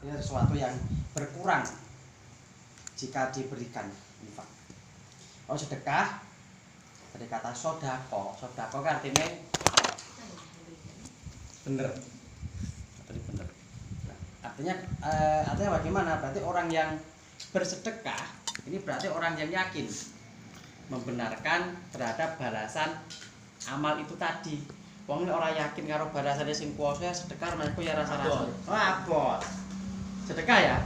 Ini sesuatu yang berkurang jika diberikan infak. Kalau sedekah dari kata sodako, sodako kan artinya bener, tadi bener. Artinya bagaimana? Berarti orang yang bersedekah ini berarti orang yang yakin membenarkan terhadap balasan amal itu tadi. Wong orang yakin karo balasannya sing kuwasa sedekah menurutku ya rasa-rasa. Oh, abot. Sedekah ya.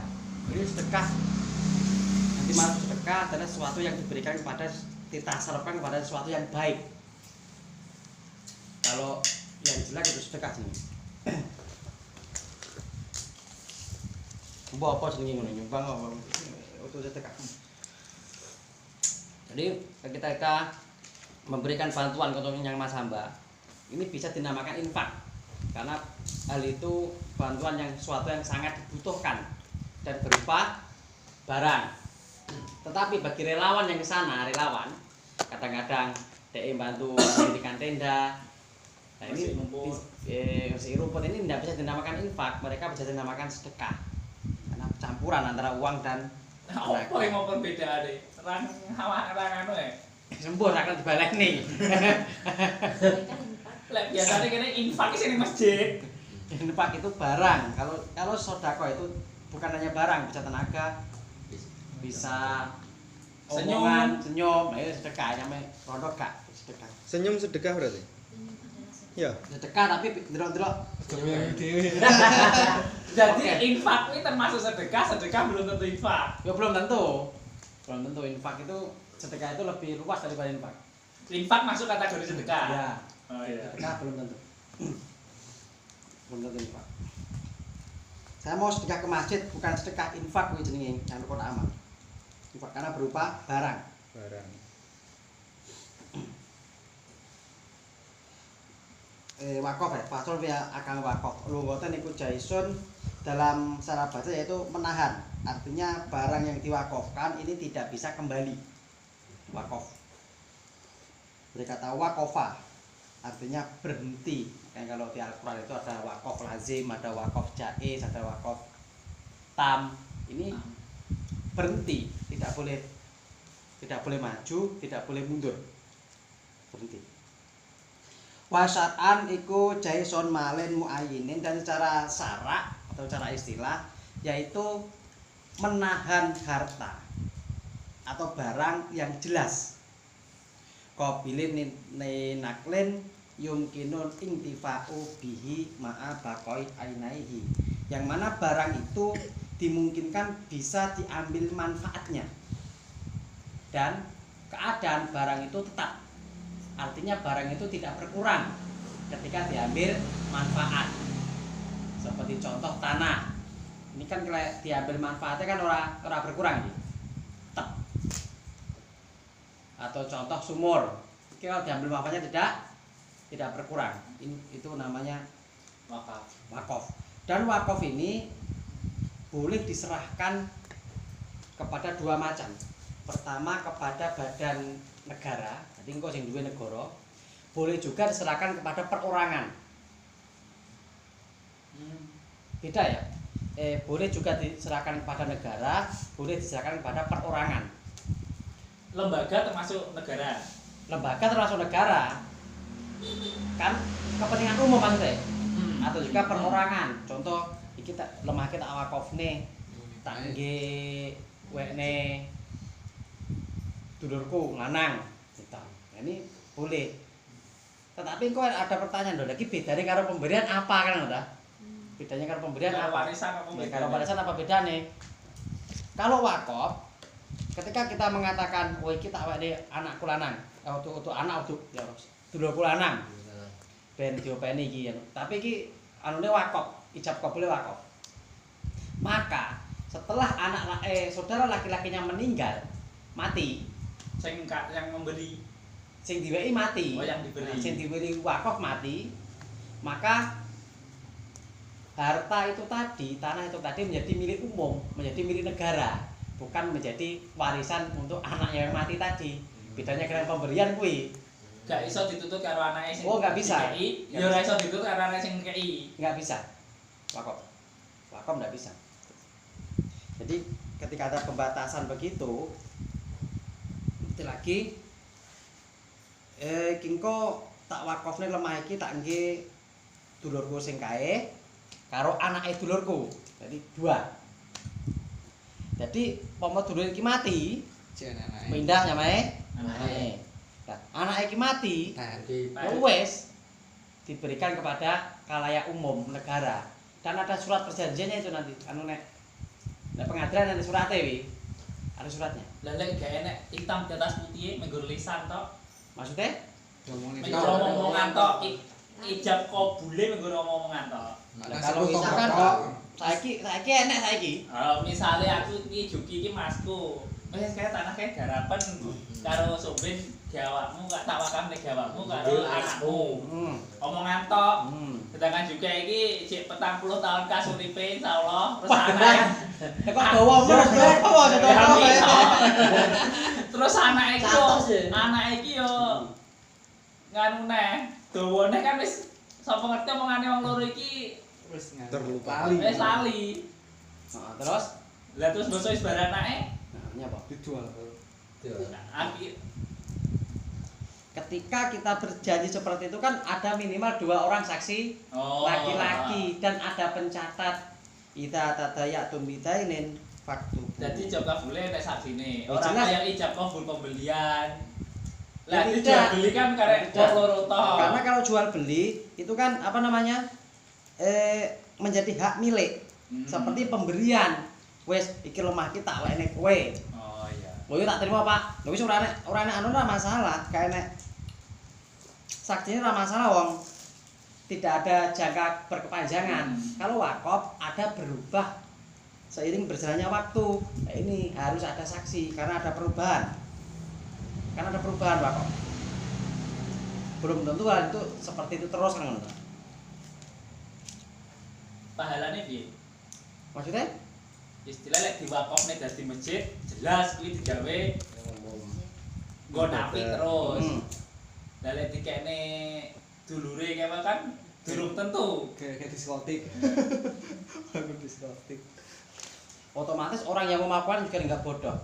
Ini sedekah. Nanti masuk sedekah adalah sesuatu yang diberikan kepada ditasarufkan kepada sesuatu yang baik. Kalau yang jelek itu sedekah sini. Mbok apa jenenge ngono nyumbang apa untuk sedekah. Jadi kita memberikan bantuan untuk yang Mas Hamba, ini bisa dinamakan infak karena hal itu bantuan yang sesuatu yang sangat dibutuhkan dan berupa barang. Tetapi bagi relawan yang ke sana, relawan kadang-kadang DE bantu mendirikan tenda. Nah, ini si rumput ini tidak bisa dinamakan infak, mereka bisa dinamakan sedekah. Karena campuran antara uang dan apa yang mau perbedaan deh? Rang anu ya? Sembuh akan dibaleni. Lek biasanya kene infak sih di masjid. Infak itu barang. Kalau sodako itu bukan hanya barang, bisa tenaga, bisa omongan, senyum. Nah, itu sedekah namanya rodok Kak, sedekah. Senyum sedekah berarti? Ya. Sedekah tapi ndelok-ndelok Jadi infak ini termasuk sedekah belum tentu infak. ya belum tentu. Belum tentu infak itu sedekah itu lebih luas daripada infak. Infak masuk kategori sedekah. Ya. Oh iya. Sedekah belum tentu. Belum tentu infak. Saya mau sedekah ke masjid bukan sedekah infak kuwi jenenge yang kota amal. Infak karena berupa barang. Barang. Wakof ya, pasal via akan wakof. Lunggoten iku jaisun dalam cara baca yaitu menahan. Artinya barang yang diwakofkan ini tidak bisa kembali. Wakof. Berkata wakofa artinya berhenti. Kayak kalau di Al-Qur'an itu ada wakof lazim, ada wakof jaiz, ada wakof tam. Ini berhenti, tidak boleh maju, tidak boleh mundur. Berhenti. Wasatan iku jaison malen muayinin, dan secara syarak atau secara istilah yaitu menahan harta atau barang yang jelas. Qabilin naklin yumkinun intifa'u bihi ma'a baqoi ainaihi. Yang mana barang itu dimungkinkan bisa diambil manfaatnya dan keadaan barang itu tetap. Artinya barang itu tidak berkurang ketika diambil manfaat. Seperti contoh tanah. Ini kan kalau diambil manfaatnya kan ora berkurang nih. Tetap. Atau contoh sumur. Kalau diambil manfaatnya tidak berkurang. Itu namanya wakaf. Dan wakaf ini boleh diserahkan kepada dua macam. Pertama kepada badan negara, jadi engko sing duwe negara, boleh juga diserahkan kepada perorangan. Beda ya. Boleh juga diserahkan kepada negara, boleh diserahkan kepada perorangan. Lembaga termasuk negara. Lembaga termasuk negara. Kan kepentingan umum maksudnya. Atau juga perorangan. Contoh iki lemah kita wakofne tangge wekne dulurku lanang gitu. Ini boleh. Tetapi kok ada pertanyaan lho, lagi bedanya karo pemberian apa kan udah? Bedanya karo pemberian apa? Karo warisan apa bedanya? Kalau wakaf, ketika kita mengatakan, "Woi, kita awake anakku lanang," untuk anak untuk ya dulurku lanang. Ben diopeni iki. Tapi iki anune wakaf, ijab kabule wakaf. Maka setelah saudara laki-lakinya meninggal, mati, yang memberi, sing diwehi mati. Oh, yang diberi. Sing diberi wakaf mati, maka harta itu tadi, tanah itu tadi menjadi milik umum, menjadi milik negara, bukan menjadi warisan untuk anak yang mati tadi. Bedanya dengan pemberian kuwi. Gak iso dituntut karo anake sing. Oh, gak bisa. Ya ora iso dituntut karo anake sing kei. Enggak bisa. Wakaf. Wakaf enggak bisa. Jadi ketika ada pembatasan begitu, itu lagi kingko tak wakofne lemah iki tak nggih dulurku sing kae karo anake dulurku. Jadi dua. Jadi pomo dulur iki mati, pindah nyamae anake. Nah, anake iki mati, ya wis diberikan kepada khalayak umum negara. Dan ada surat perjanjiannya itu nanti anu nek pengadilan ada suratnya wi. Ada suratnya. Lah lek gak enek hitam di atas putih menggo lisan tok. Maksudnya? Menggo omongan tok ijab kabule menggo omongan tok. Nah, kalau misalkan saiki enek saiki. Misale aku iki Juki iki masku. Wis kaya tanah kaya garapan karo Soben gawakmu gak tak wakam nek gawakmu karo anakmu. Omongan tok. Sedangkan juga iki cek 40 tahun kas uripe insyaallah terus anake Kok dawa terus anake iki yo nganu neh dawane kan wis sapa ngerti omongane wong loro iki wis terlupa. wis lali. Terus? Lah terus basa wis bar anake Nah, apa? dijual. akhir Ketika kita berjanji seperti itu kan ada minimal 2 orang saksi laki-laki dan ada pencatat. Ita tadayatum bidainin faktu. jadi ijab kabule nek saksine Oh, ora jelas. kaya ijab kabul pembelian. Ya, Lah itu tidak. jual beli kan karek Tidak. wong loro tok. Karena kalau jual beli itu kan apa namanya? Menjadi hak milik. Seperti pemberian. Wes iki lemah iki tak wekne kowe. Oh iya. Lho tak terima, Pak. Lho wis ora enek anu ora masalah, kae nek saksinya ora masalah wong. Tidak ada jangka berkepanjangan. Kalau wakaf ada berubah seiring berjalannya waktu. Nah, ini harus ada saksi karena ada perubahan. Karena ada perubahan wakaf. Belum tentu hal itu seperti itu terus kan. Pahalane piye? Maksudnya? Istilah lek diwakofne dadi masjid, jelas kuwi digawe nggo napi terus. Lah lek dikene dulure kewe kan durung tentu. Kayak diskotik. Bangun diskotik. Otomatis orang yang memaafkan juga enggak bodoh.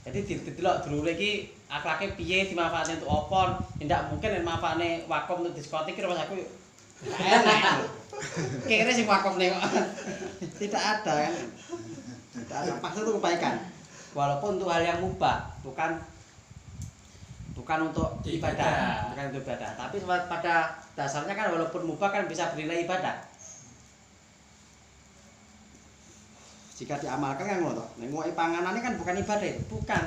Jadi didelok dulure iki akhlake piye dimanfaatkan untuk apa? Tidak mungkin yen manfaatne wakaf untuk diskotik kira mas aku enak. Kira sing wakaf nih kok. Tidak ada kan. Tidak ada. Maksud itu kebaikan. Walaupun untuk hal yang mubah, bukan untuk ibadah, bukan untuk ibadah. Tapi pada dasarnya kan walaupun mubah kan bisa bernilai ibadah. Jika diamalkan kan ngono to. Nek ngoki panganane kan bukan ibadah, bukan.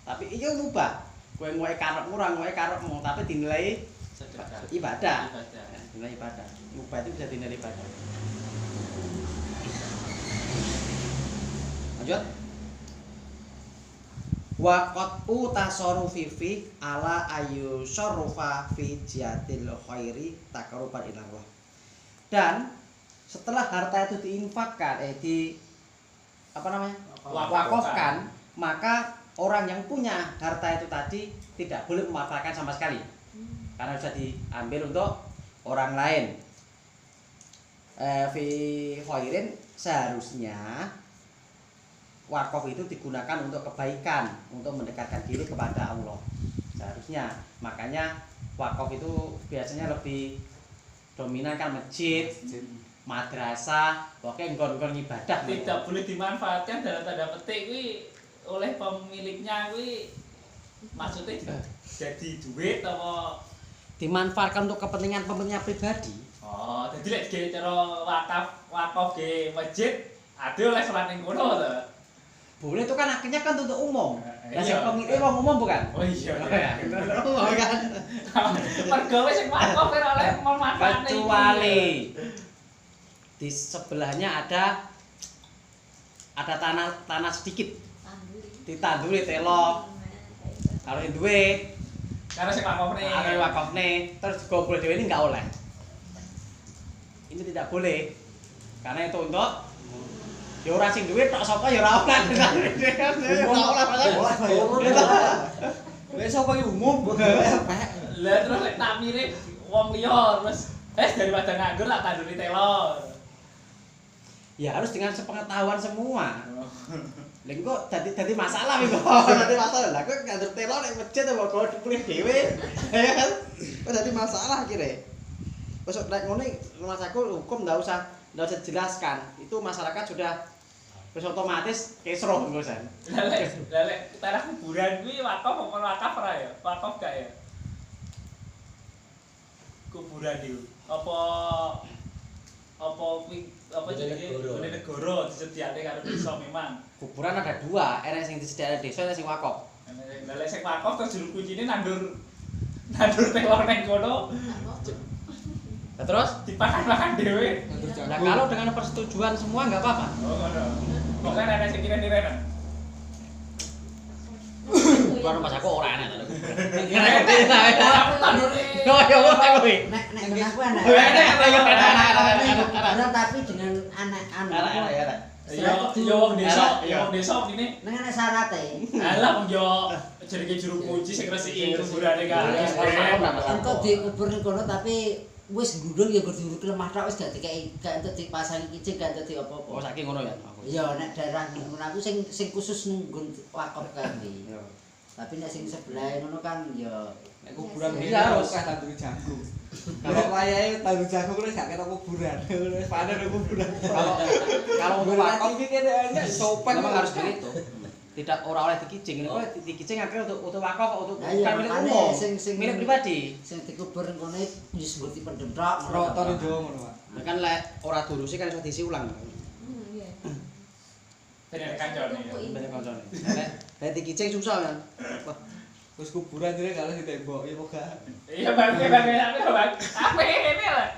Tapi iya mubah. Kowe ngoki karepmu ora ngoki karepmu, tapi dinilai Sedekah. ibadah. Ibadah. Dinilai ibadah. Mubah itu bisa dinilai ibadah. Lanjut. Wa qad utasarufi fi ala ayu syarrufa fi jihatil khairi taqarruban ila Allah. Dan setelah harta itu diinfakkan wakafkan, maka orang yang punya harta itu tadi tidak boleh memanfaatkan sama sekali. Karena sudah diambil untuk orang lain. Fi khairin seharusnya wakaf itu digunakan untuk kebaikan, untuk mendekatkan diri kepada Allah. Seharusnya, makanya wakaf itu biasanya lebih dominan kan masjid, madrasah, pokoknya nggon-nggon ibadah. Tidak boleh dimanfaatkan dalam tanda petik kuwi oleh pemiliknya kuwi maksudnya jadi duit apa dimanfaatkan untuk kepentingan pribadi. oh jadi lek ge cara wakaf ge masjid ada oleh salat ning kono to. Boleh itu kan akhirnya kan untuk umum. Dan Iya. yang pemilik wong umum bukan? Oh iya. Oh kan. Mergawe sing wakaf ora oleh memanfaatkan Kecuali di sebelahnya ada tanah sedikit ditanduri telok kalau duwe karena sing wakafne. kalau wakafne terus gombol dhewe ini enggak oleh. Ini tidak boleh karena itu untuk ya ora sing duwe tok sapa ya ora oleh. Wis apa iki umum kok gawe Lah terus lek tak mirip wong liya terus daripada nganggur tak tanduri telor. Ya harus dengan sepengetahuan semua. Oh. Lha kok dadi masalah iki kok. Dadi masalah. Lah kok ngatur telo nek masjid kok kalau dipilih dhewe. Ya kan? Kok dadi masalah akhirnya. Wes nek ngono Mas aku hukum enggak usah jelaskan. Itu masyarakat sudah wis otomatis kesro ngono san. Lek tanah kuburan kuwi wakaf apa wakaf ora ya? Wakaf gak ya? Kuburan itu. Apa kuwi apa jenenge gone negara disediakne karo desa memang. Kuburan ada dua, enek sing disediakne desa, enek sing wakaf. Lek sing wakaf terus juru kuncine nandur telur ning kono. Nah, terus Dipakan-pakan dhewe. nah kalau dengan persetujuan semua nggak apa-apa. Oh ngono. Pokoke ana sing kira-kira. Kuburan Mas aku ora enak to. Ora tandure. Yo yo kowe. Nek aku enak. Enak. Tapi dengan anak-anak. Enak. Yo wong desa ngene. Nek ana syarate. Alah wong yo jenenge juru kunci sing resiki kuburane kan. Engko dikubur ning kono tapi wis gundul ya kudu lemah tok wis gak dikeki gak entuk dipasang kicik gak entuk apa-apa. Oh saiki ngono ya. Iya nek daerah ngono aku sing khusus nggon wakaf kan iki. Tapi nek sing sebelah ngono kan ya Nek kuburan Iya, iki harus. akeh tandur jagung. Kalau wayahe tandur jagung kuwi gak ketok kuburan. Wis panen kuburan. Kalau untuk wakaf iki kene enak sopan memang harus begitu. Tidak orang oleh dikicing, ini kok dikicing akhirnya untuk wakaf, untuk Nah, iya, bukan milik makanya umum, sing- milik pribadi. sing dikubur ning kono wis mesti pendendrak. rotor Jawa ngono, Pak. Nah, kan lek ora durusi kan iso diisi ulang. Bener kancane ya. Bener koncone. Lek dikicing susah kan. Wah, Terus kuburan jare kalau ditemboki apa gak? Iya bang, bang. Apa ini lah?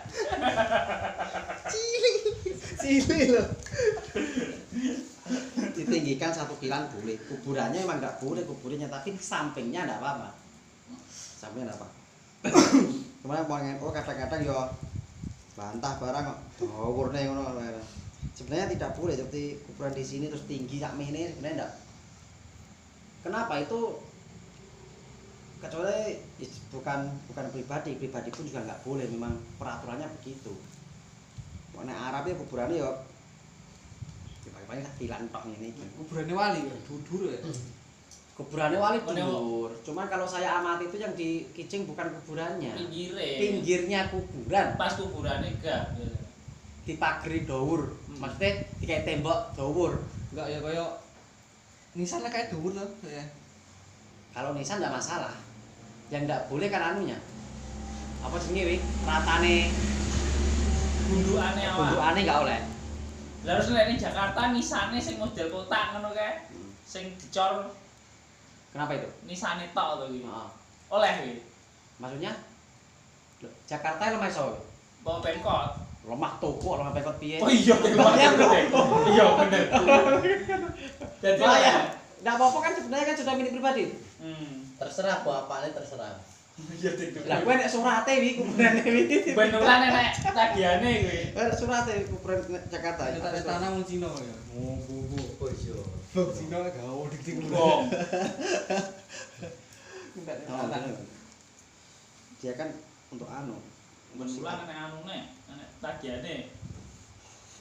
cilik loh. Ditinggikan 1 kilan boleh. Kuburannya emang enggak boleh kuburannya, tapi sampingnya enggak apa-apa. Sampingnya enggak apa. Kemarin pengen kadang-kadang ya bantah barang kok dawane ngono. Sebenarnya tidak boleh seperti kuburan di sini terus tinggi sak mene sebenarnya enggak. Kenapa itu? Kecuali bukan pribadi pun juga nggak boleh, memang peraturannya begitu. Nek Arab ya kuburannya ya paling tak bilang tok ngene iki. Kuburane wali ya, dudur ya. Kuburannya wali dur. Cuman kalau saya amati itu yang di Kicing bukan kuburannya. Pinggirnya kuburan. Pas kuburane gak. Dipageri dhuwur. Maksudnya dikai tembok dhuwur. Enggak ya kaya nisan kayak dhuwur to ya. Kalau nisan enggak masalah. Yang enggak boleh kan anunya. Apa jenenge wi? Ratane Gundukane awak. gundukane enggak oleh. Lah terus nek ning Jakarta nisane sing model kotak ngono kae. Sing dicor Kenapa itu? nisane tok to iki. Heeh. Oleh iki. Maksudnya Loh, Jakarta lemah iso. Bawa Pemkot. Lemah toko, lemah pekot piye? Oh iya, iya bener. Jadi ya. Enggak apa-apa kan sebenarnya kan sudah milik pribadi. Terserah bapaknya terserah. Iya dik. Lah kowe nek surate wi kuburane wi. Benulan nek tagiane kuwi. Kowe nek surate kuburan Jakarta. Ya tak tanah wong Cina ya. Oh iya. Wong Cina gawe dik Oh. Dia kan untuk anu. Benulan nek anune, nek tagiane.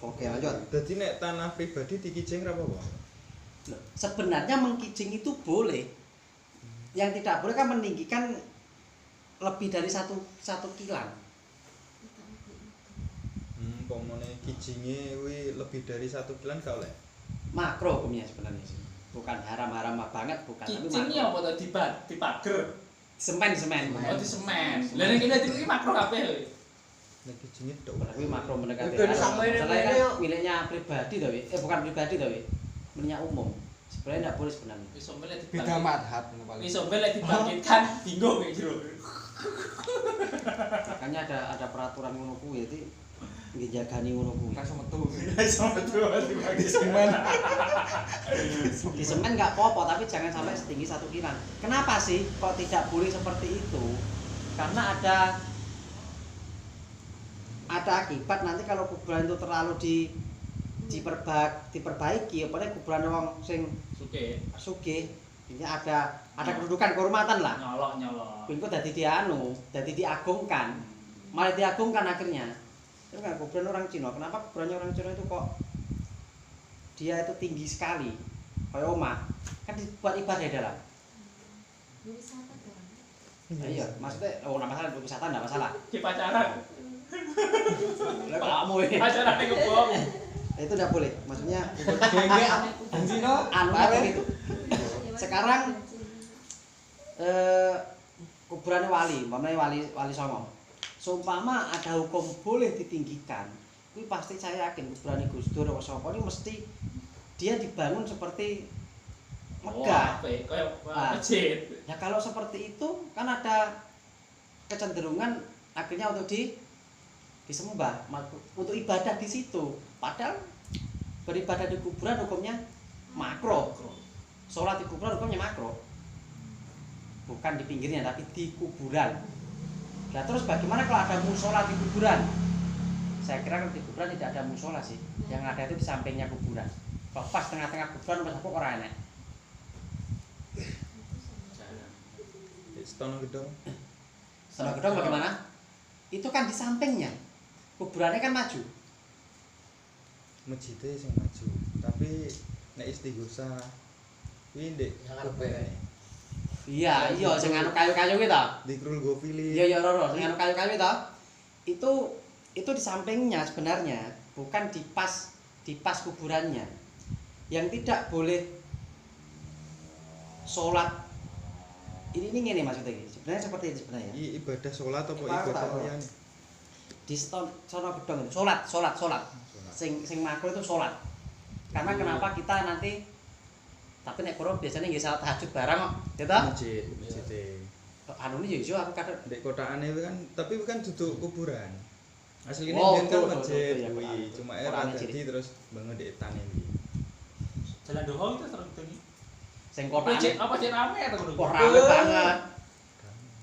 Oke, lanjut. Jadi nek tanah pribadi dikicing ra apa-apa. Loh, sebenarnya mengkicing itu boleh. Yang tidak boleh kan meninggikan lebih dari satu kilan. Pomone kicinge kuwi lebih dari 1 kilan gak oleh. Makro hukumnya sebenarnya sih. Bukan haram-haram banget, bukan. Tapi Kicing makro. apa to dipager. Semen. Oh di semen. Lah nek kene iki makro kabeh lho. Nek kicinge tok. Tapi makro mendekati. Itu sama ini, Soalnya kan ini, yuk. miliknya pribadi to, Wi. Bukan pribadi to, Wi. Miliknya umum. Sebenarnya enggak boleh sebenarnya. Iso mele beda madhab ngono paling. Iso mele dibangkitkan bingung iki jero. Makanya ada peraturan ngono kuwi, jadi nggih jagani ngono kuwi. Langsung metu. Iso metu Di semen. Di semen nggak apa-apa, tapi jangan sampai setinggi 1 kilan. Kenapa sih kok tidak boleh seperti itu? Karena ada akibat nanti kalau kuburan itu terlalu diperbaiki, apalagi kuburan wong sing sugih, ini ada kedudukan kehormatan lah. Nyolok. Kuwi kok dadi diagungkan. Malah diagungkan akhirnya. Itu kan kuburan orang Cina. Kenapa kuburannya orang Cina itu kok dia itu tinggi sekali kayak omah kan dibuat ibadah di dalam. Nah, iya maksudnya nggak masalah untuk wisata nggak masalah. Di pacaran. Lah kamu ini Pacaran ning kebom. itu nggak boleh maksudnya Gengge Benzino anu apa gitu. Sekarang kuburannya wali, umpamanya wali Songo. Seumpama ada hukum boleh ditinggikan, itu pasti saya yakin kuburannya Gus Dur atau sapa ini mesti dia dibangun seperti megah. Kayak Ah. masjid. Ya kalau seperti itu kan ada kecenderungan akhirnya untuk disembah, untuk ibadah di situ. Padahal beribadah di kuburan hukumnya makro. Sholat di kuburan hukumnya makro. Bukan di pinggirnya tapi di kuburan. Nah terus bagaimana kalau ada musola di kuburan? Saya kira kalau di kuburan tidak ada musola sih. Yang ada itu di sampingnya kuburan. Kalau pas tengah-tengah kuburan pas aku orang enak. Stono Gedong. Sono Gedong bagaimana? Itu kan di sampingnya. Kuburannya kan maju. Masjidnya sing maju. Tapi nek istighosa kuwi ndek Yang ngarepe. Iya, sing anu kayu-kayu kuwi to. Dikrul Gofili. Iya, Roro, sing anu kayu-kayu to. Itu di sampingnya sebenarnya, bukan di pas kuburannya. Yang tidak boleh sholat ini ngene maksudnya iki. Sebenarnya seperti itu sebenarnya. Ibadah salat apa Ibadah ibadah apa? liyane? Di Sono Gedong itu sholat. Sing makro itu sholat. Karena kenapa kita nanti tapi nek kono biasanya nggih salat tahajud bareng kok, ya toh? Masjid. Anu ini yo aku kadang Ndek kotakane kan tapi kan duduk kuburan. Asline Oh, kan betul, masjid betul, ya, kuwi, kotakane. cuma Kotakane era dadi terus bangun ndek etane iki. Jalan doho itu terus itu. sing Apa cek kotane rame atau kudu? kok rame banget.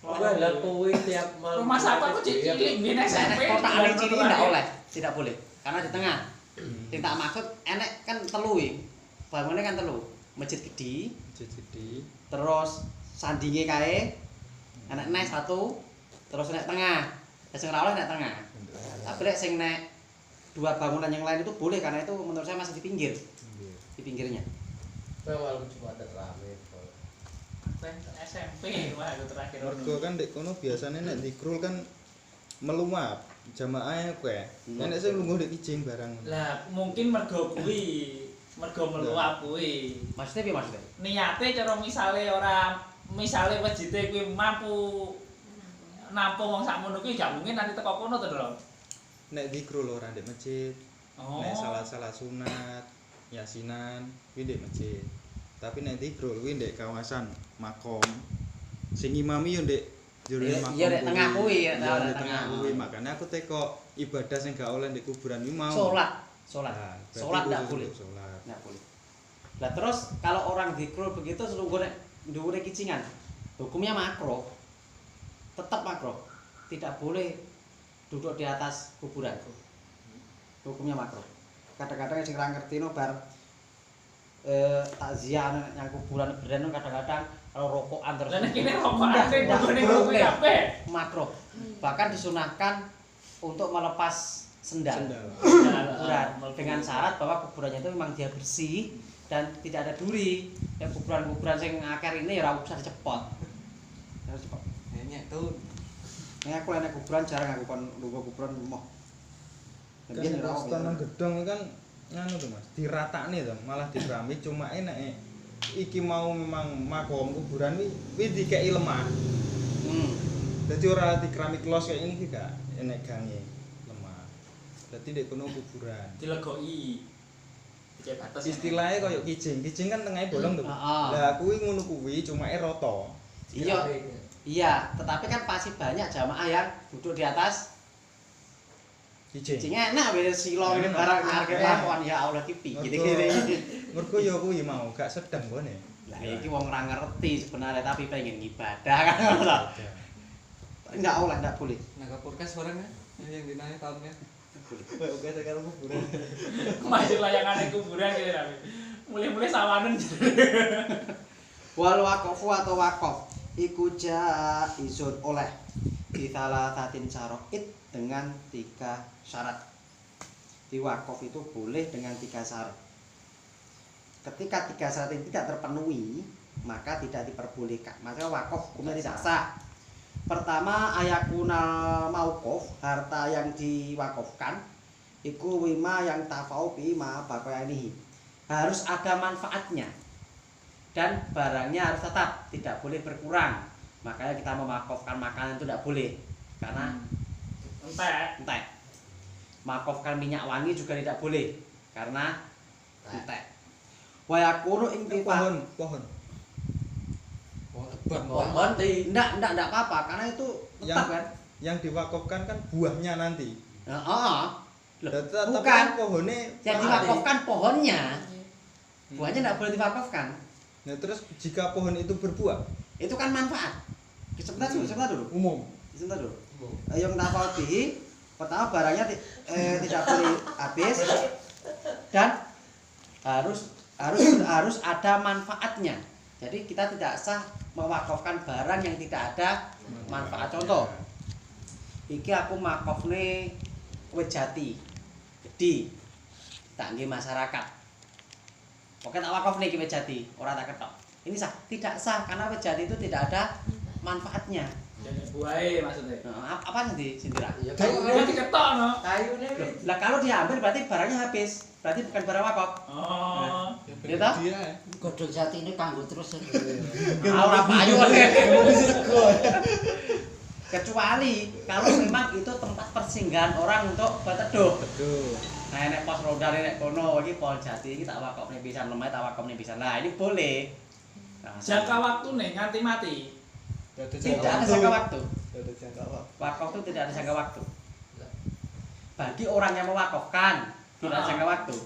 Wah, lah kuwi tiap malam. Rumah sampah kok cilik ngene Saya SMP. kotakane ciri ndak oleh, tidak boleh. Karena di tengah. Sing tak maksud enek kan telu iki. Bangunnya kan telu. Masjid gede, Masjid gede. terus sandinge kae enek neh satu, terus nek tengah. Sing ora oleh nek tengah. Tapi lek sing nek dua bangunan yang lain itu boleh karena itu menurut saya masih di pinggir, di pinggirnya. Malam Jumat rame. SMP wah itu terakhir. Mergo kan ndek kono biasane nek dikrul kan meluap jamaah kowe. Nek sing lungguh ndek kijing barang. Lah mungkin mergo kuwi, mergo meluap kuwi. Maksudnya piye maksudnya? Niate cara misale masjide kuwi mampu nampung wong sakmono kuwi gak mungkin nanti teko kono to, Dron. Nek dikrul ora ndek masjid. Oh. Nek salah-salah sunat, yasinan kuwi ndek masjid. Tapi nek dikrul kuwi ndek kawasan makom. Sing imami yo ndek jero makom. Iya ndek tengah kuwi ya, Iya, ndek ndek tengah. tengah kuwi. Makane aku teko ibadah sing gak oleh ndek kuburan kuwi mau. Sholat. Nah, berarti Sholat kudu ndak untuk boleh. Sholat. Nggak boleh. Lah terus kalau orang dikrul begitu selungguh nek dhuwure kicingan, hukumnya makro. Tetap makro. Tidak boleh duduk di atas kuburan. Hukumnya makro. Kadang-kadang sing ora ngerti no bar takziah yang kuburan brand kadang-kadang kalau rokokan terus. Lah nek kene rokokan sing Nggak nggone boleh. kuwi kabeh. Makro. Bahkan disunahkan untuk melepas sendal. Kuburan dengan syarat bahwa kuburannya itu memang dia bersih dan tidak ada duri. Ya kuburan-kuburan sing akeh ini ya ora usah dicepot. Harus cepot. Kayaknya tuh Nek aku enek kuburan jarang aku kon lunga kuburan moh. Kan Stono Gedong kan nganu tuh Mas, diratakne to, malah dikerami cuma enek iki mau memang makom kuburan kuwi dikeki lemah. Dadi ora dikeramik los kayak ini ki gak enek gange lemah. Dadi nek kono kuburan. Dilegoki. Dicek batas. Istilahnya koyo kijing. Kijing kan tengahnya bolong tuh. Heeh. Lah kuwi ngono kuwi cuma rata. Iya, tetapi kan pasti banyak jamaah yang duduk di atas Kijing. kijing enak wis silo ini barang harga lakuan ya Allah ki piye gini. Mergo ya kuwi mau gak sedang gone. Lah iki wong ora ngerti sebenarnya tapi pengen ibadah kan ngono. Enggak oleh, enggak boleh. naga podcast bareng ya yang dinanya tahunnya. Oke sekarang kuburan. Masih layangane kuburan gitu tapi. Mulai-mulai sawanen. Wal waqafu atau waqaf iku jaizun oleh ditalatin syarat dengan 3 syarat. Di wakaf itu boleh dengan 3 syarat. ketika 3 syarat ini tidak terpenuhi, maka tidak diperbolehkan. Maka wakaf hukumnya tidak sah. Pertama, ayakunal mauquf, harta yang diwakafkan iku wima yang tafau bi ma baqayanihi. Harus ada manfaatnya. Dan barangnya harus tetap, tidak boleh berkurang. Makanya kita memakofkan makanan itu tidak boleh. Karena entek. Makofkan minyak wangi juga tidak boleh. Karena entek. Wa yakunu ing pohon. Pohon di enggak apa-apa karena itu tetap kan. Yang diwakafkan kan buahnya nanti. Heeh. Bukan Bukan pohonnya yang diwakafkan pohonnya. Buahnya enggak boleh diwakafkan. Nah, terus jika pohon itu berbuah, Itu kan manfaat. Sebentar dulu. umum. Sebentar dulu. Yang tafau bihi, pertama barangnya tidak boleh habis dan harus ada manfaatnya. Jadi kita tidak sah mewakafkan barang yang tidak ada manfaat. Contoh, iki aku makofne wit jati gede tak nggih masyarakat. Oke tak wakafne iki wit jati, ora tak ketok. Ini sah? Tidak sah karena wit jati itu tidak ada manfaatnya. Jadi buahe maksudnya. Nah, apa nanti Sindira? ya Dia diketok no. kayune Loh, lah kalau diambil berarti barangnya habis. Berarti bukan barang wakaf. Oh. Ya toh? Godhong jati ini kanggo terus. Ora payu. Kecuali kalau memang itu tempat persinggahan orang untuk berteduh. Betul. Nah, nek pos roda nek kono iki pol jati iki tak wakafne pisan, lemah tak wakafne pisan. Nah, ini boleh. Nah, Jangka waktu nih nganti mati. tidak ada jangka waktu. Ada jangka waktu. Wakaf itu tidak ada jangka waktu. Bagi orang yang mewakafkan tidak ada jangka waktu.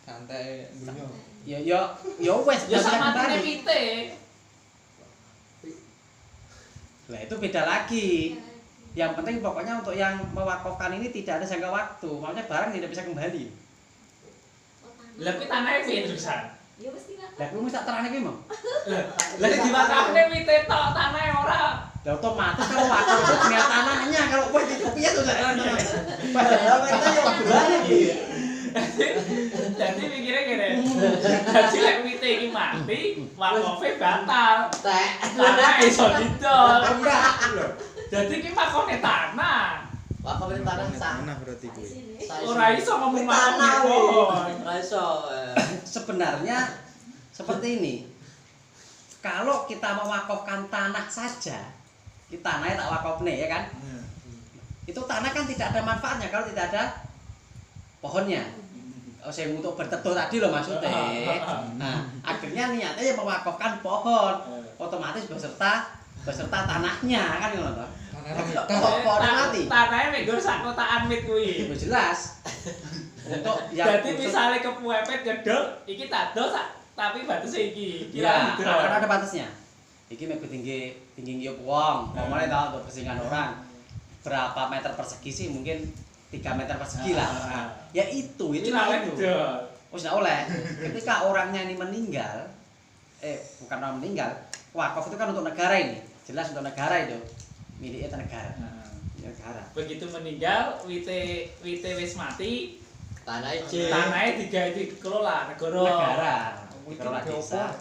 Santai dunia. Ya wes Ya bisa sama kembali. wite. Nah, itu beda lagi. Yang penting pokoknya untuk yang mewakafkan ini tidak ada jangka waktu. Maksudnya barang tidak bisa kembali. Lah kuwi tanahe piye terusan? Ya mesti lah. Lah kuwi tak terane kuwi, Mang. Lah diwakafne wite tok tanahe ora. Lah otomatis kalau wakaf itu punya tanahnya, kalau kowe di kopiah tuh jalan terus. Padahal kita yang balik. Jadi mikirnya gini. Jadi lek wite iki mati, wakofe batal. Tanah iso didol. Enggak lho. Jadi iki makone tanah. wakaf di tanah sah Tanah berarti kuwi. Ora iso ngomong tanah makone pohon. ora iso Sebenarnya seperti ini. Kalau kita mewakafkan tanah saja, kita tanahnya tak wakafne ya kan? Itu tanah kan tidak ada manfaatnya kalau tidak ada pohonnya. Saya untuk berteduh tadi loh maksudnya. Nah, akhirnya niatnya ya mewakafkan pohon, otomatis beserta tanahnya kan ngono toh. Pohon mati. Tanahnya menggo sak kotaan mit kuwi. Ya jelas. Untuk yang Jadi misalnya kepuepet gedhog, iki tak dos tapi batasnya iki. ya, Kira kan ada batasnya. Iki mek tinggi ngiyup wong, ngomongnya tahu untuk persinggahan orang. Berapa meter persegi sih? Mungkin 3 meter persegi lah. Nah, ya itu Cuma itu. gedhog. Oh, sudah oleh. Ketika orangnya ini meninggal, bukan orang meninggal, wakaf itu kan untuk negara ini. Jelas untuk negara itu. Miliknya negara. Negara. Begitu meninggal, wite wis mati, tanah ije tanahnya dikelola negara. Negara desa.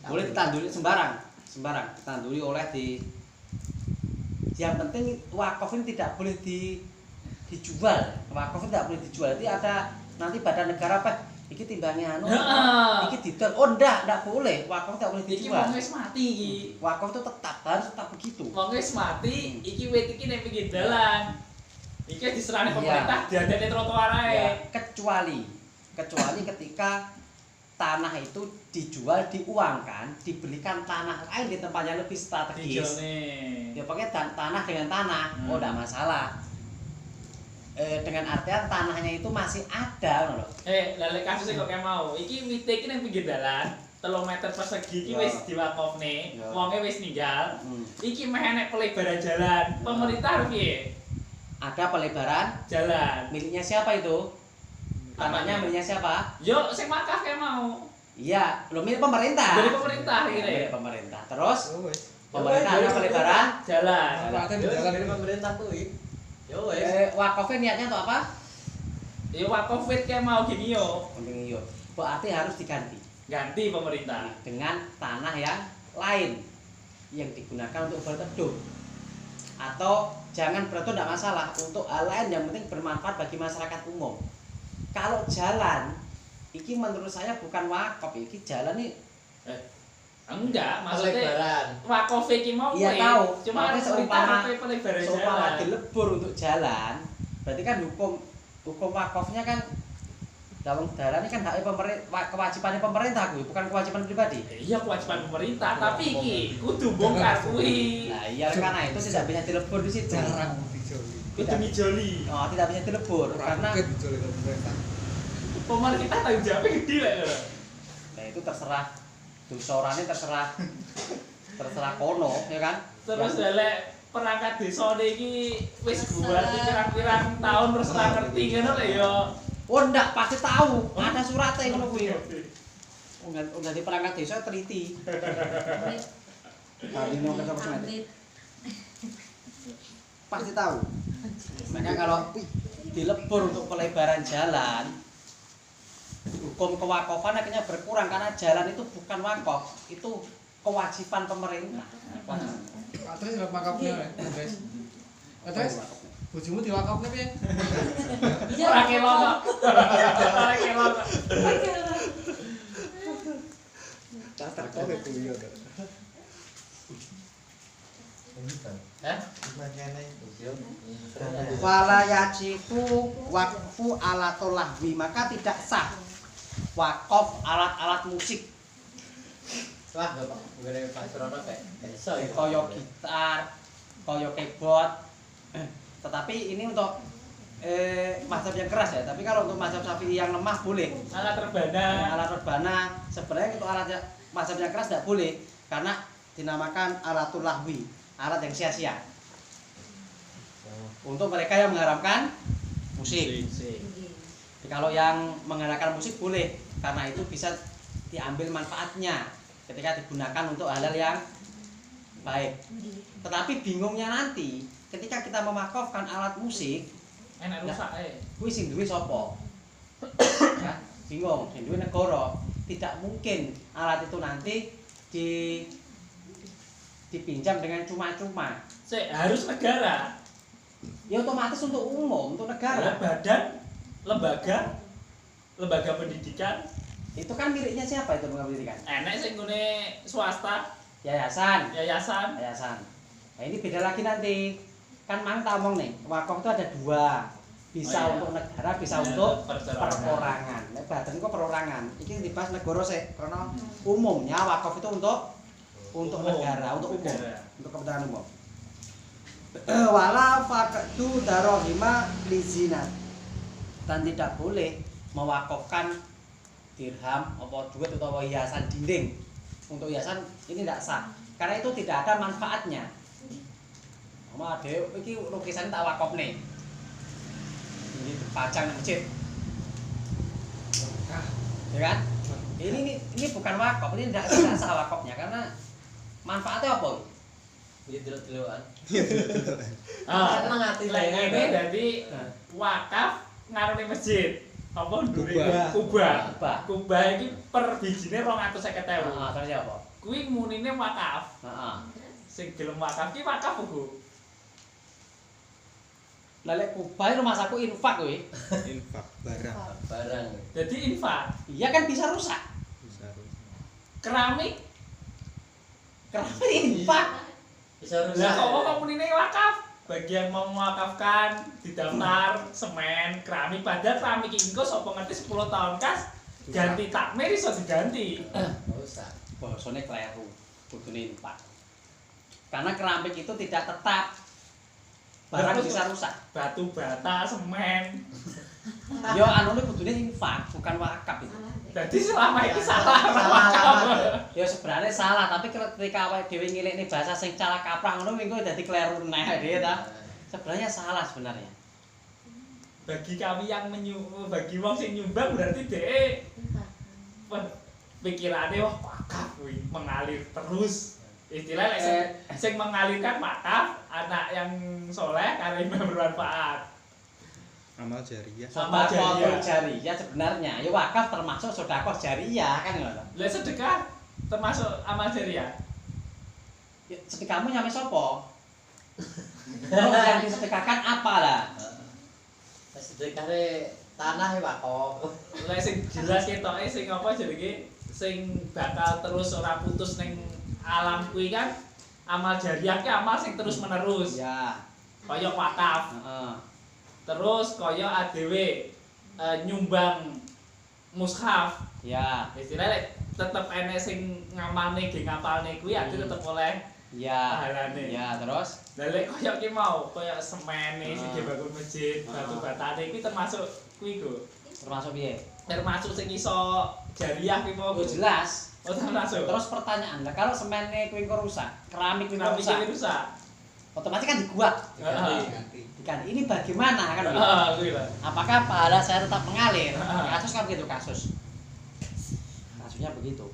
Boleh ditanduri sembarang, ditanduri oleh yang penting wakaf ini tidak boleh dijual. Wakaf itu tidak boleh dijual. Jadi ada nanti badan negara apa? Iki timbangnya anu. Iki didol. Oh enggak boleh. Wakaf tidak boleh Iki dijual. wong wis mati iki. Wakaf itu harus tetap begitu. Wong wis mati, iki wit iki ning pinggir dalan. Iki diserahne pemerintah diadane trotoar ae. Ya, kecuali ketika tanah itu dijual, diuangkan, dibelikan tanah lain di tempat yang lebih strategis. Dijone. Ya pakai tanah dengan tanah, oh enggak masalah. Dengan artian tanahnya itu masih ada loh. Lah lek kasusnya kok kayak mau, iki wite iki ning pinggir dalan, 3 meter persegi iki Ya. wis diwakofne, Ya. wonge wis ninggal. Iki meh enek pelebaran jalan. Pemerintah harus piye? Ada pelebaran Jalan. miliknya siapa itu? Tanahnya miliknya siapa? Yo sing wakaf kayak mau. Iya, lo milik pemerintah. Dari pemerintah Ya, kira. milik pemerintah. Terus Oh, wes. pemerintah ada pelebaran. Jalan. Manfaatnya di yo jalan dari ini. pemerintah kuwi yo wes Wakafnya niatnya untuk apa? Ya wakaf wit kayak mau gini yo. Penting yo. Berarti harus diganti Ganti pemerintah. dengan tanah yang lain yang digunakan untuk berteduh. Atau jangan berteduh tidak masalah, untuk hal lain yang penting bermanfaat bagi masyarakat umum. Kalau jalan, iki menurut saya bukan wakaf, iki jalan nih. Enggak, maksudnya Pelebaran. wakaf iki mau Iya wit. tahu. Cuma Tapi pemerintah harus pelebaran seumpama jalan. dilebur untuk jalan, berarti kan hukum wakafnya kan dalam daerah ini kan hak kewajiban pemerintah kuwi, bukan kewajiban pribadi. Iya kewajiban pemerintah, tapi iki kudu bongkar kuwi. Nah, iya karena itu tidak bisa dilebur di situ. Jarang dijoli. Kudu dijoli. Oh, tidak bisa dilebur karena dijoli ke pemerintah. Pemerintah tanggung jawabnya gede lah. nah itu terserah dosorane terserah kono ya kan. Terus lek perangkat desa iki wis buat pirang-pirang tahun terus ora ngerti ngono lho ya. Oh ndak pasti tahu, ada suratnya ngono kuwi. Udah di perangkat desa teliti. Tadi nang kesana pasti tahu. Makanya kalau dilebur untuk pelebaran jalan, hukum kewakafan akhirnya berkurang karena jalan itu bukan wakaf, itu kewajiban pemerintah. Terus lek wakafnya, Terus. Terus bojomu diwakafne piye? Ora kelok kok. Ora kelok kok. Tak kok kuwi yo. Hah? Wala yajibu waqfu alatul lahwi, maka tidak sah wakaf alat-alat musik Wah, Bapak, ngene Pak Surono kayak iso ya. kaya gitar, kaya keyboard. Tetapi ini untuk mazhab yang keras ya. Tapi kalau untuk mazhab Syafi'i yang lemah boleh. Alat rebana. Alat rebana sebenarnya untuk alat mazhab yang keras tidak boleh karena dinamakan alatul lahwi, alat yang sia-sia. Untuk mereka yang mengharamkan musik. Jadi kalau yang mengharamkan musik boleh karena itu bisa diambil manfaatnya ketika digunakan untuk hal-hal yang baik. Tetapi bingungnya nanti ketika kita memakofkan alat musik, Enak rusak kuwi sing duwe sapa? Ya, bingung, sing duwe negara. Tidak mungkin alat itu nanti dipinjam dengan cuma-cuma. Sik harus negara. Ya otomatis untuk umum, untuk negara. Badan lembaga pendidikan Itu kan miliknya siapa itu lembaga pendidikan? enek sing ngene swasta, Yayasan. yayasan. Nah ini beda lagi nanti. Kan mang tak omong nih, wakaf itu ada dua. Bisa Oh, iya. untuk negara, bisa Iya, untuk perserorangan. perorangan. Nek badan kok perorangan. Iki dibahas negara sih, karena umumnya wakaf itu untuk Umum. negara, untuk umum, Negara. untuk kepentingan umum. Wala faqdu darahima lizinat. Dan tidak boleh mewakafkan dirham apa duit atau hiasan dinding. Untuk hiasan ini tidak sah karena itu tidak ada manfaatnya. Mama adek iki lukisan tak wakafne. Ini dipajang di masjid. Ya kan? Ini bukan wakaf, ini tidak sah wakafnya karena manfaatnya apa? Iki delok-delokan. Ah, Mengati lek lainnya, ngene Bang. dadi wakaf ngarone masjid. Apa ndure? Kubah. Kubah iki per bijine 250.000. Heeh, terus apa? Kuwi munine wakaf. Heeh. Sing gelem wakaf ki wakaf Bu. Lah lek kubah rumah saku infak kowe. Infak barang Barang. Jadi infak. Iya kan bisa rusak. bisa Keramik. Infak. Bisa Lah rusak. kok kok munine wakaf? Bagi yang mau mewakafkan didaftar semen, keramik padahal keramik iki engko sapa ngerti 10 tahun kas ganti takmir iso diganti. Enggak usah. Bahasane kleru. Kudune infak. Karena keramik itu tidak tetap. Barang Terus, bisa rusak. Batu bata, semen. Yo anune kudune infak, bukan wakaf itu. Jadi selama ini salah wakaf. Ya sebenarnya salah, tapi ketika awake dhewe ngilikne bahasa sing salah kaprah ngono minggu dadi kleru neh dhewe ta. Sebenarnya salah sebenarnya. Bagi kami yang bagi wong sing nyumbang berarti dhek pikirannya wah wakaf kuwi mengalir terus. Istilah sing mengalirkan wakaf anak yang soleh karena bermanfaat. Amal jariah. Amal Sedekah jariah. jariah sebenarnya ya wakaf termasuk sedekah jariah kan ngono. Lah sedekah termasuk amal jariah. Ya, sedekahmu nyampe sapa? Terus yang disedekahkan apa lah? Sedekahnya tanah ya Pak kok. Lah sing jelas ketoke sing apa jenenge sing bakal terus ora putus ning alam kuwi kan amal jariah ki amal sing terus menerus. Ya, Kaya wakaf. heeh. Terus kaya adewe nyumbang mushaf. Ya, Istilahnya tetep enek sing ngamalne ge ngapalne kuwi ade tetep oleh ya. pahalane. Ya, terus Lah lek kaya ki mau kaya semene sing Ah. dibangun masjid, batu batane kuwi termasuk kuwi go. termasuk piye? Termasuk sing iso jariah ki mau. Oh, jelas. Oh, termasuk. Terus pertanyaan, lah kalau semene kuwi kok rusak, keramik kuwi kok Keramik rusak, iki rusak. otomatis kan dibuat. Heeh. Kan ini bagaimana kan begitu? Heeh, kuwi lah. Apakah pahala saya tetap mengalir? Ah. Kasus kan begitu kasus. Kasusnya begitu.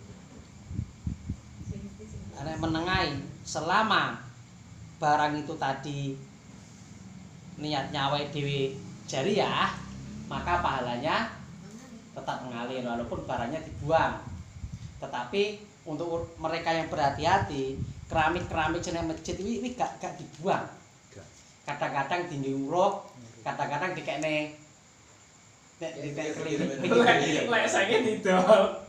Ada menengahi selama barang itu tadi niatnya awake dhewe jariah, maka pahalanya tetap mengalir walaupun barangnya dibuang. Tetapi untuk mereka yang berhati-hati, keramik-keramik jeneng masjid ini gak dibuang. Kadang-kadang dinyuruk, kadang-kadang dikene keliling. Lek saiki didol.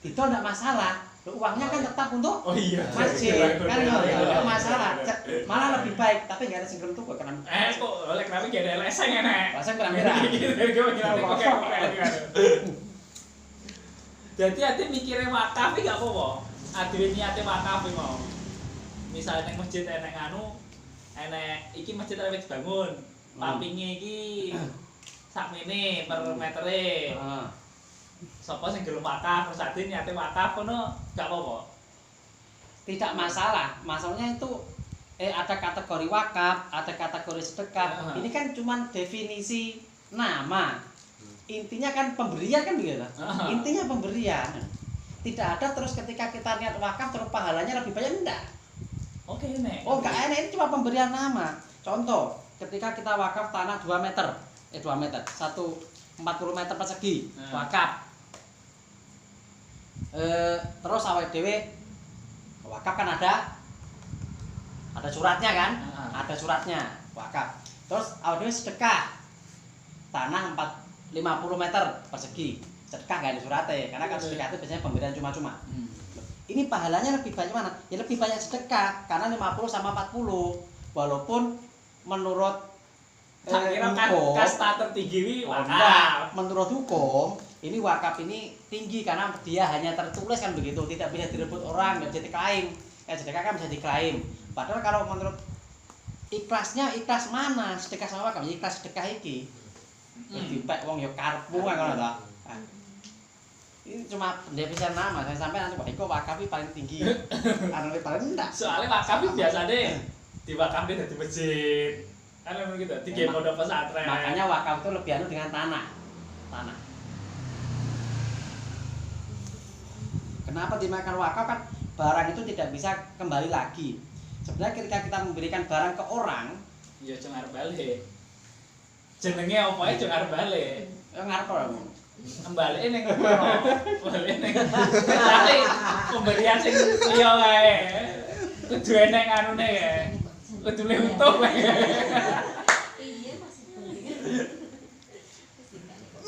Itu enggak masalah. Loh, uangnya kan tetap untuk Oh iya. masjid. Kan enggak masalah. Malah lebih baik, tapi enggak ada sing gelem tuku kan. Kok lek keramik gak ada leseng enek. Rasanya merah-merah. Jadi ade mikire wakaf iki gak apa-apa. Ade niate wakaf iki mau. Misale ning masjid enek anu, enek iki masjid arep dibangun. Pampinge iki sakmene per metere. Heeh. Sapa sing gelem wakaf, terus ade niate wakaf ngono gak apa-apa. Tidak masalah. Masalahnya itu ada kategori wakaf, ada kategori sedekah. Ini kan cuma definisi nama. Intinya kan pemberian kan begitu. Intinya pemberian. Tidak ada terus ketika kita niat wakaf terus pahalanya lebih banyak enggak. Oke nek. Oh, enggak enak, ini cuma pemberian nama. Contoh, ketika kita wakaf tanah 2 meter. 2 meter. 40 meter persegi wakaf. Terus awake dhewe wakaf kan ada suratnya kan? Ada suratnya wakaf. Terus awake dhewe sedekah tanah 50 meter persegi. Sedekah enggak ada suratnya karena kan sedekah itu biasanya pemberian cuma-cuma. Ini pahalanya lebih banyak mana? Ya lebih banyak sedekah karena 50 sama 40. Walaupun menurut Tak kira kan hukum, kasta tertinggi wi enggak. wakaf. Menurut hukum ini wakaf ini tinggi karena dia hanya tertulis kan begitu, tidak bisa direbut orang, nggak bisa diklaim. Sedekah kan bisa diklaim. Padahal kalau menurut ikhlasnya ikhlas mana? Sedekah sama wakaf, ya ikhlas sedekah iki. Dipek wong ya karepmu kan ngono ta. Ini cuma definisi nama, saya sampai nanti wah iku wakaf iki paling tinggi. Anu paling enggak. Soalnya wakaf iki biasane diwakafne dadi masjid. Kan ngono gitu, tiga pondok pesantren. Makanya wakaf itu lebih anu dengan tanah. Kenapa dimakan wakaf kan barang itu tidak bisa kembali lagi. Sebenarnya ketika kita memberikan barang ke orang, ya cuma arep balik. Jenenge apa ae cuma arep balik. ya ngarep ora. Kembali ning kono. Balik ning. Kecuali pemberian sing liya kae. Kudu enek anune kae. Kudu le utuh kae.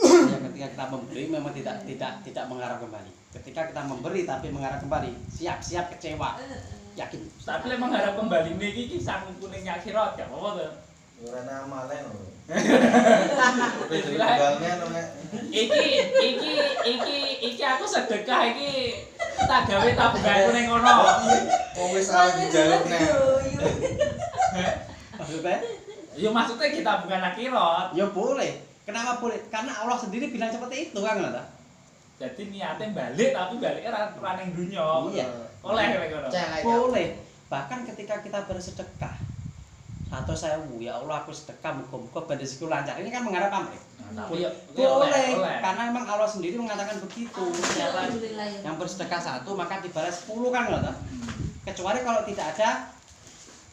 Ya ketika kita memberi memang tidak mengarah kembali. Ketika kita memberi tapi mengarah kembali, siap kecewa. Yakin. Tapi lek mengharap kembali niki iki sanggup kuning akhirat gak apa-apa to. Ora amalen lho. Iki aku sedekah iki tak gawe tabunganku ning kono. Wong wis arep dijalukne. Maksudnya? Ya maksudnya kita bukan akhirat. Ya boleh. Kenapa boleh? Karena Allah sendiri bilang seperti itu kan ngono ta? Jadi niatnya balik tapi baliknya ora ning dunya. Iya. Oleh kowe ngono. Boleh. Bahkan ketika kita bersedekah 100.000, ya Allah aku sedekah muga-muga ben rezekiku lancar. Ini kan mengharap pamrih. Tapi Boleh. Karena memang Allah sendiri mengatakan begitu. Yang bersedekah 1 maka dibalas 10 kan ngono ta? Kecuali kalau tidak ada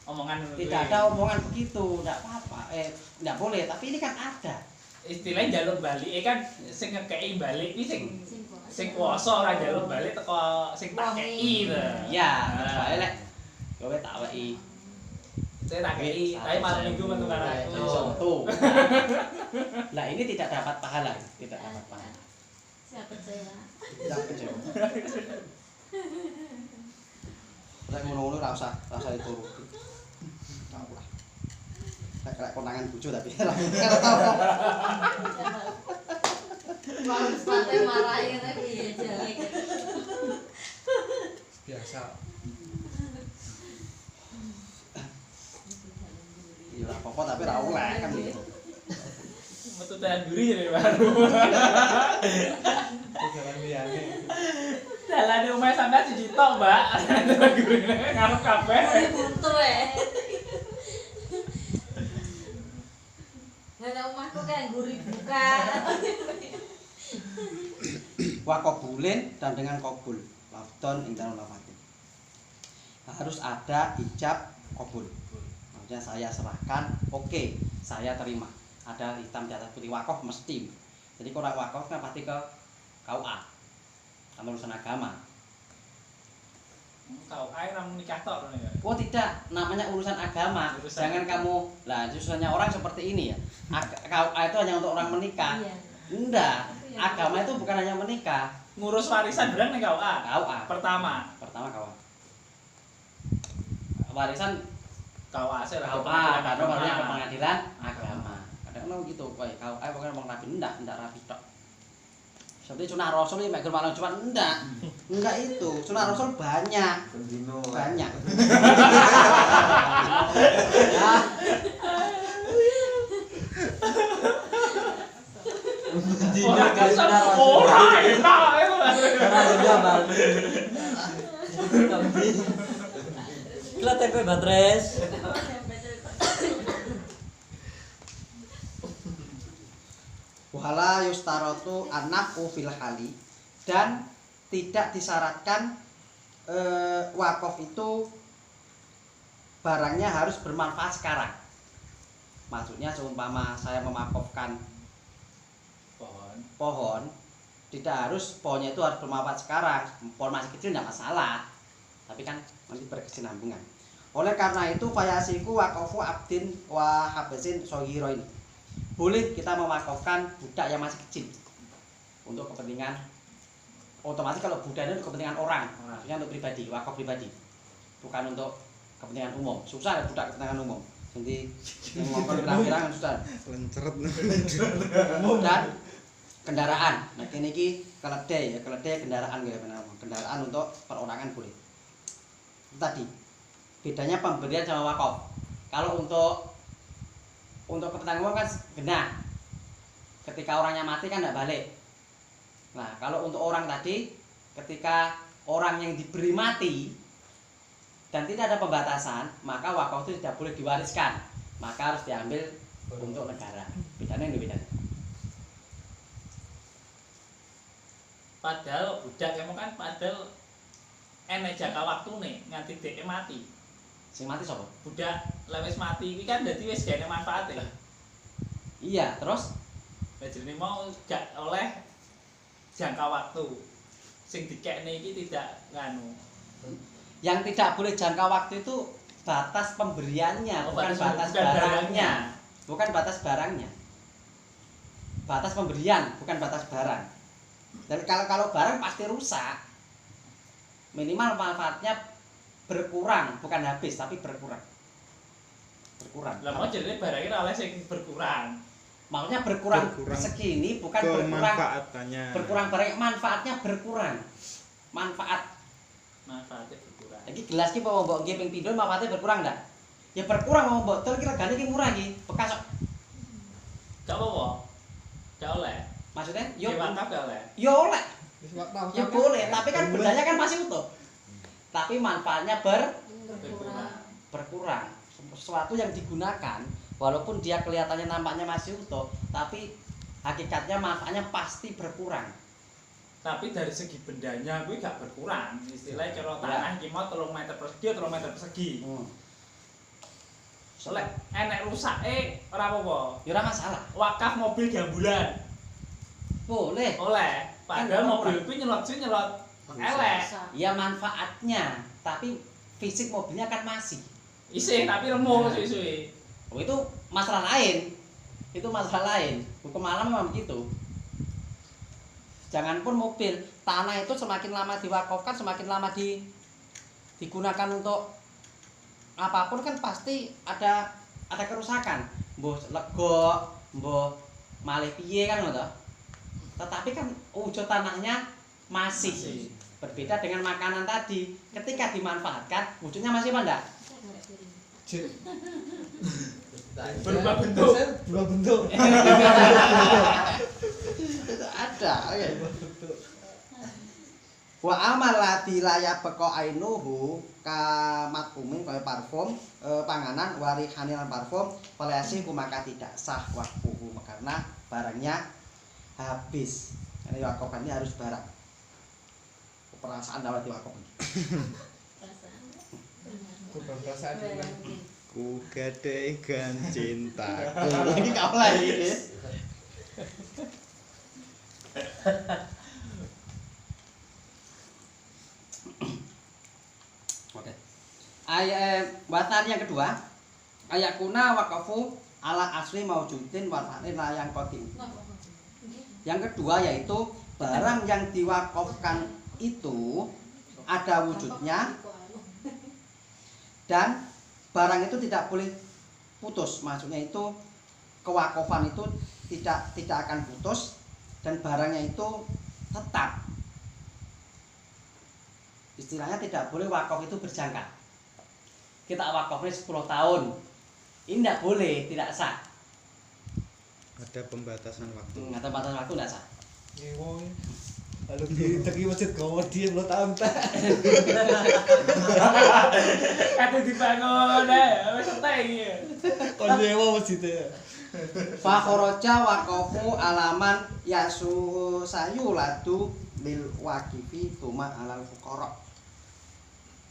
omongan ngono Tidak kuwi. ada omongan begitu, enggak apa-apa. Enggak boleh, tapi ini kan ada. Istilahnya jaluk balik kan sing ngekeki balik iki sing kuwasa ora jaluk balik teko sing tak kei lho. Iya, soalnya lek kowe tak weki Saya tak kei, tapi malam minggu metu karo aku. tuh. Lah ini tidak dapat pahala, tidak dapat pahala. Siapa percaya? Tidak kecewa. Lek ngono-ngono ora usah dituruti. Tahu lah. Lek konangan bojo tapi ora tahu. Mau santai marahin lagi ya jangan. Biasa. Ya ora apa-apa tapi ora oleh kan gitu. Metu tahan duri jadi baru. Jalan liyane. Dalane omahe sampean siji tok, Mbak. Gurine ngarep kabeh. Buntu Nggak omahku kan gurih buka. Wa qabulin dan dengan qabul. Lafdon ing dalam lafati. Harus ada ijab qabul. Maksudnya saya serahkan, oke, saya terima. Ada hitam di atas putih wakaf mesti. Jadi kalau wakaf kan pasti ke KUA. Sama urusan agama. Kau air ramu nikah tok ngono ya. Oh tidak, namanya urusan agama. Urusan Jangan kamu, lah urusannya orang seperti ini ya. KUA itu hanya untuk orang menikah. Iya. Enggak, agama itu bukan hanya menikah. Ngurus warisan berang ning KUA. KUA. Pertama, KUA. Warisan KUA sih lah. KUA, karena barunya ke pengadilan agama. Kadang-kadang gitu, kowe KUA pokoknya ngomong rapi, enggak rapi tok. Seperti sunah rasul ini megur malam cuma enggak itu. Sunah rasul banyak. Banyak. Orang kan orang enak itu. Kila tempe batres. Wala yustarotu anaku fil hali, dan tidak disyaratkan wakaf itu barangnya harus bermanfaat sekarang. Maksudnya seumpama saya memakofkan pohon, tidak harus pohonnya itu harus bermanfaat sekarang. Pohon masih kecil tidak masalah, tapi kan nanti berkesinambungan. Oleh karena itu fayasiku waqafu abdin wa habasin sohiroin. Boleh kita mewakafkan budak yang masih kecil untuk kepentingan, otomatis kalau budak itu kepentingan orang, maksudnya untuk pribadi, wakaf pribadi, bukan untuk kepentingan umum. Susah ada budak kepentingan umum, jadi yang ngomong pirang-pirang susah. Lenceret. Dan kendaraan, nah ini keledai kendaraan gitu, kendaraan untuk perorangan boleh. Tadi bedanya pemberian sama wakaf. Kalau untuk kepentingan umum kan genah. Ketika orangnya mati kan tidak balik. Nah, kalau untuk orang tadi, ketika orang yang diberi mati dan tidak ada pembatasan, maka wakaf itu tidak boleh diwariskan. Maka harus diambil untuk negara. Bedanya ini bedanya. Padahal budak emang kan padahal enek jangka waktune nganti dhek mati. Sing mati sapa? Budak lewis mati iki kan dadi wis gak enek manfaate. Iya, terus Lah jenenge mau gak oleh jangka waktu. Sing dikekne iki tidak nganu. yang tidak boleh jangka waktu itu batas pemberiannya, Oh, bukan batas bukan barangnya. Bukan batas barangnya. Batas pemberian, bukan batas barang. Dan kalau barang pasti rusak. Minimal manfaatnya berkurang, bukan habis tapi berkurang. Lah mau jenenge barangnya ora oleh sing berkurang. Maksudnya berkurang Berkurang segini bukan berkurang kemanfaatannya. berkurang barang, manfaatnya berkurang. Manfaatnya berkurang. Lagi gelas ki mau mbok nggih ping pindho manfaatnya berkurang ndak? Ya berkurang mau mbok tol ki regane ki murah ki, bekas kok. Gak apa-apa. Gak oleh. Maksudnya yo Wakaf gak oleh. yo oleh. Ya boleh, tapi kan bendanya kan masih utuh. Tapi manfaatnya berkurang. Sesuatu yang digunakan walaupun dia kelihatannya nampaknya masih utuh, tapi hakikatnya manfaatnya pasti berkurang. Tapi dari segi bendanya kuwi gak berkurang. Istilahnya cara tanah iki mau 3 meter persegi, 3 meter persegi. Lek enek rusake ora apa-apa. Ya ora masalah. Wakaf mobil gambulan. Boleh. Oleh. Padahal Kan mobil kuwi nyelot elek. Ya manfaatnya, tapi fisik mobilnya kan masih. Isih tapi remuk suwe-suwe. Oh, itu masalah lain. Itu masalah lain. Hukum alam memang begitu. Janganpun mobil, tanah itu semakin lama diwakafkan, semakin lama digunakan untuk apapun kan pasti ada kerusakan. Mbuh legok, mbuh malih piye kan ngono. Tetapi kan wujud tanahnya masih. Berbeda dengan makanan tadi. Ketika dimanfaatkan, wujudnya masih apa enggak? Berubah bentuk. Berubah bentuk. Ada, oke. Wa amalati laya beko ainuhu kamat kumin kaya parfum panganan warihani lan parfum peleasi maka tidak sah wakfuhu karena barangnya habis. Ini wakafan ini harus barang. Perasaan dapat diwakafkan. Perasaan Ku gadaikan cintaku. Lagi kau lagi. Oke. Ayat watan yang kedua, ayat kuna wakafu ala asli maujudin watanin layang kodim. Yang kedua yaitu barang yang diwakafkan itu ada wujudnya dan barang itu tidak boleh putus. Maksudnya itu kewakafan itu tidak akan putus dan barangnya itu tetap. Istilahnya tidak boleh wakaf itu berjangka. Kita wakafnya 10 tahun. Ini tidak boleh, tidak sah. Ada pembatasan waktu. Atau batas waktu tidak sah. Ngewo. Lalu di tegi masjid kau dia 10 tahun tak. Kate dibangun wis entek iki. Kau nyewa masjid ya. Fa kharaja waqafu alaman yasu sayulatu lil waqifi tuma alal fuqara.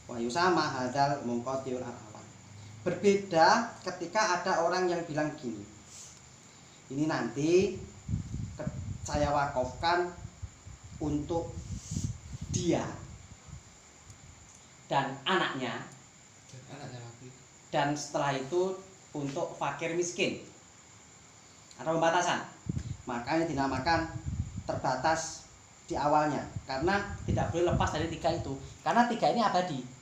Wa yusama hadal munqatiul awal. Berbeda ketika ada orang yang bilang gini. Ini nanti saya wakafkan untuk dia dan anaknya. Dan setelah itu untuk fakir miskin. Ada pembatasan, makanya dinamakan terbatas di awalnya karena tidak boleh lepas dari 3 itu karena 3 ini abadi.